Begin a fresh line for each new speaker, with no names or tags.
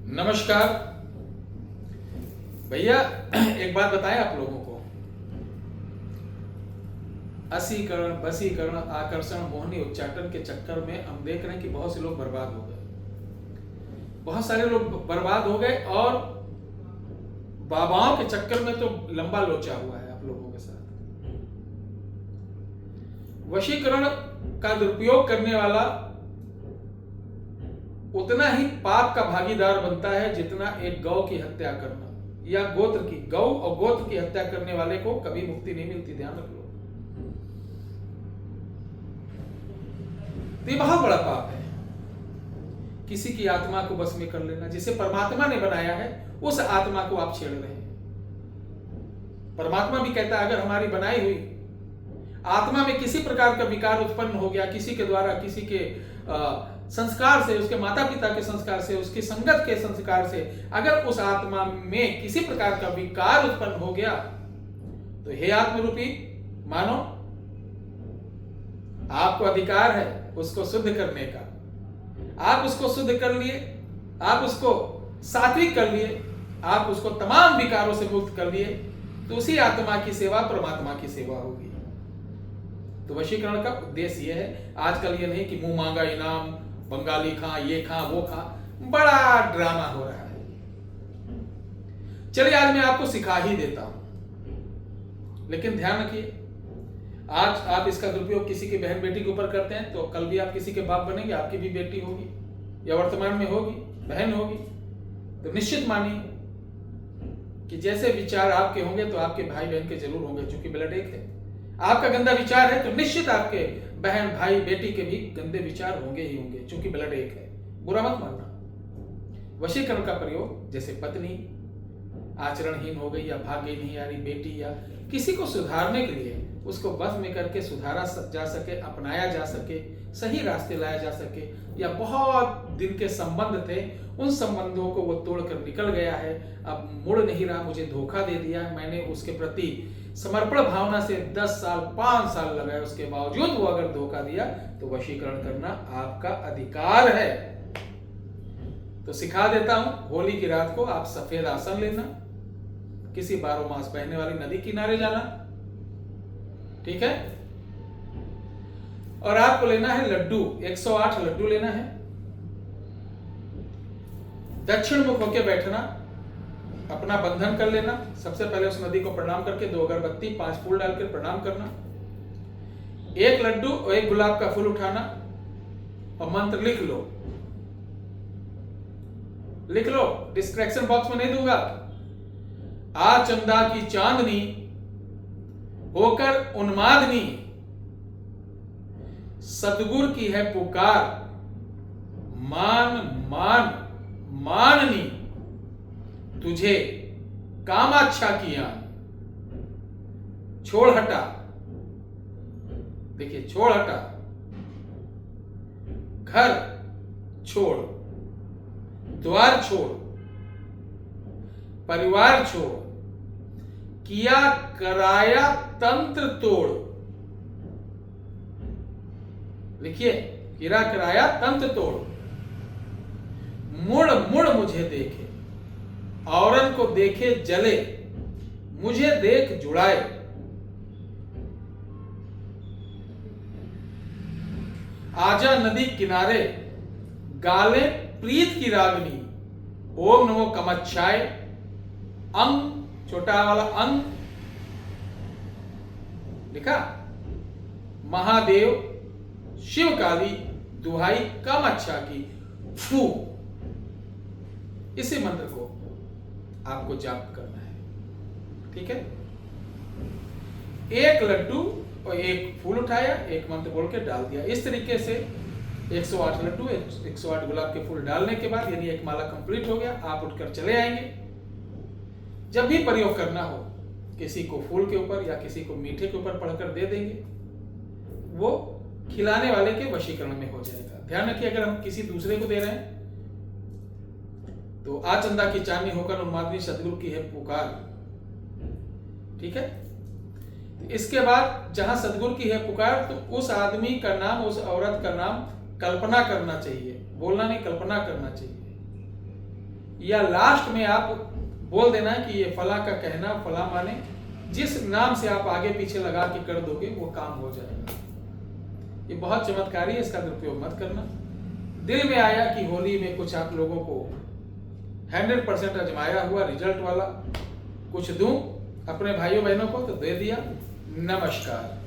नमस्कार भैया। एक बात बताएं आप लोगों को, असीकरण, बसीकरण, आकर्षण, मोहनी उच्चाटन के चक्कर में हम देख रहे हैं कि बहुत से लोग बर्बाद हो गए। बहुत सारे लोग बर्बाद हो गए और बाबाओं के चक्कर में तो लंबा लोचा हुआ है आप लोगों के साथ। वशीकरण का दुरुपयोग करने वाला उतना ही पाप का भागीदार बनता है जितना एक गौ की हत्या करना या गोत्र की, गौ और गोत्र की हत्या करने वाले को कभी मुक्ति नहीं मिलती। ध्यान रख लो, तो ये बहुत बड़ा पाप है। किसी की आत्मा को बस में कर लेना, जिसे परमात्मा ने बनाया है उस आत्मा को आप छेड़ रहे हैं। परमात्मा भी कहता है अगर हमारी बनाई हुई आत्मा में किसी प्रकार का विकार उत्पन्न हो गया, किसी के द्वारा, किसी के संस्कार से, उसके माता पिता के संस्कार से, उसकी संगत के संस्कार से अगर उस आत्मा में किसी प्रकार का विकार उत्पन्न हो गया तो हे आत्मरूपी मानो, आपको अधिकार है उसको शुद्ध करने का। आप उसको शुद्ध कर लिए, आप उसको सात्विक कर लिए, आप उसको तमाम विकारों से मुक्त कर लिए, तो उसी आत्मा की सेवा परमात्मा की सेवा होगी। तो वशीकरण का उद्देश्य यह है। आजकल ये नहीं कि मुंह मांगा इनाम, बंगाली खा, ये खा, वो खा, बड़ा ड्रामा हो रहा है। चलिए आज मैं आपको सिखा ही देता हूं, लेकिन ध्यान रखिए, आज आप इसका दुरुपयोग किसी की बहन बेटी के ऊपर करते हैं तो कल भी आप किसी के बाप बनेंगे, आपकी भी बेटी होगी या वर्तमान में होगी, बहन होगी। तो निश्चित मानिए कि जैसे विचार आपके होंगे तो आपके भाई बहन के जरूर होंगे, क्योंकि ब्लड एक है। आपका गंदा विचार है तो निश्चित आपके बहन भाई बेटी के भी गंदे विचार होंगे ही होंगे, क्योंकि ब्लड एक है। बुरा मत मानना। वशीकरण का प्रयोग जैसे पत्नी आचरणहीन हो गई या भाग्य नहीं आ रही बेटी, या किसी को सुधारने के लिए उसको बस में करके सुधारा जा सके, अपनाया जा सके, सही रास्ते लाया जा सके, या बहुत दिन के संबंध थे उन संबंधों को वो तोड़कर निकल गया है, अब मुड़ नहीं रहा, मुझे धोखा दे दिया, मैंने उसके प्रति समर्पण भावना से 10 साल 5 साल लगाए, उसके बावजूद वो अगर धोखा दिया तो वशीकरण करना आपका अधिकार है। तो सिखा देता हूं, होली की रात को आप सफेद आसन लेना, किसी 12 मास बहने वाली नदी किनारे जाना, ठीक है, और आपको लेना है लड्डू, 108 लड्डू लेना है। दक्षिण मुख होकर बैठना, अपना बंधन कर लेना। सबसे पहले उस नदी को प्रणाम करके 2 अगरबत्ती 5 फूल डालकर प्रणाम करना। 1 लड्डू और 1 गुलाब का फूल उठाना और मंत्र लिख लो, लिख लो, डिस्ट्रैक्शन बॉक्स में नहीं दूंगा। आ चंदा की चांदनी होकर उन्मादनी, सदगुरु की है पुकार, मान मान माननी, तुझे कामाक्षा किया, छोड़ हटा। देखिए, छोड़ हटा, घर छोड़, द्वार छोड़, परिवार छोड़, किया कराया तंत्र तोड़। लिखिए, किया कराया तंत्र तोड़, मुड़ मुड़ मुझे देखे, औरन को देखे जले, मुझे देख जुड़ाए। आजा नदी किनारे, गाले प्रीत की रागनी, ओम नमो कमच्छाय, अंग छोटा वाला अंग लिखा, महादेव शिव काली दुहाई कामाक्षा की, फू। इसी मंत्र को आपको जाप करना है, ठीक है। 1 लड्डू और 1 फूल उठाया, 1 मंत्र बोल के डाल दिया। इस तरीके से 108 लड्डू 108 गुलाब के फूल डालने के बाद, यानी 1 माला कंप्लीट हो गया, आप उठकर चले आएंगे। जब भी प्रयोग करना हो, किसी को फूल के ऊपर या किसी को मीठे के ऊपर पढ़कर दे देंगे, वो खिलाने वाले के वशीकरण में हो जाएगा। ध्यान रखिए, अगर हम किसी दूसरे को दे रहे हैं तो आचंदा की चांदनी होकर उन्मादनी, सदगुरु की है पुकार, ठीक है। इसके बाद जहां सदगुरु की है पुकार, तो उस आदमी का नाम, उस औरत का नाम कल्पना करना चाहिए, बोलना नहीं, कल्पना करना चाहिए। या लास्ट में आप बोल देना कि ये फला का कहना फला माने, जिस नाम से आप आगे पीछे लगा के कर दोगे वो काम हो जाएगा। ये बहुत चमत्कारी है, इसका दुरुपयोग मत करना। दिल में आया कि होली में कुछ आप लोगों को 100% आजमाया हुआ रिजल्ट वाला कुछ दूं अपने भाइयों बहनों को, तो दे दिया। नमस्कार।